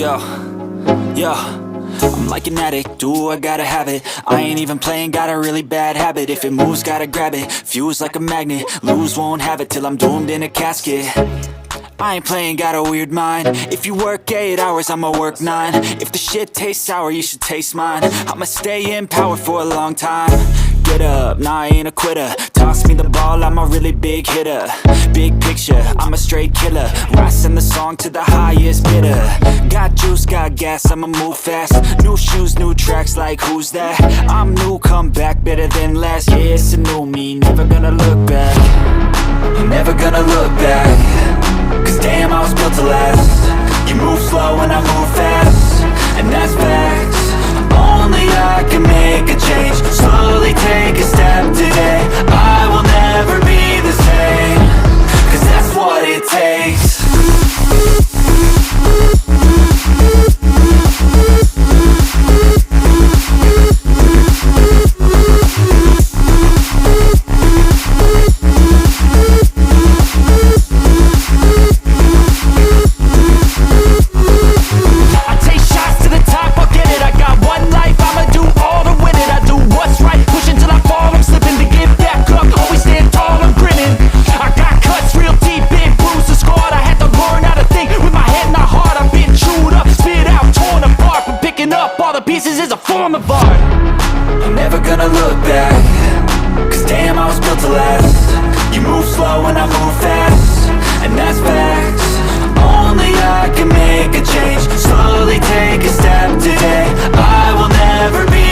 Yo, yo, I'm like an addict, do I gotta have it. I ain't even playing, got a really bad habit. If it moves, gotta grab it, fuse like a magnet. Lose, won't have it till I'm doomed in a casket. I ain't playing, got a weird mind. If you work 8 hours, I'ma work 9. If the shit tastes sour, you should taste mine. I'ma stay in power for a long time. Get up, nah, I ain't a quitter. Toss me the ball, I'm a really big hitter. Big picture, I'm a straight killer. Rising the song to the highest bidder. Got juice, got gas, I'ma move fast. New shoes, new tracks, like who's that? I'm new, come back, better than last. Yeah, it's a new me, never gonna look back. I'm never gonna look back. Cause damn, I was built to last. You move slow and I move fast, and that's facts. Only I can make a change. Slowly take a step today. I will never be the same. Cause that's what it takes. Pieces is a form of art. I'm never gonna look back. Cause damn, I was built to last. You move slow and I move fast, and that's facts. Only I can make a change. Slowly take a step today. I will never be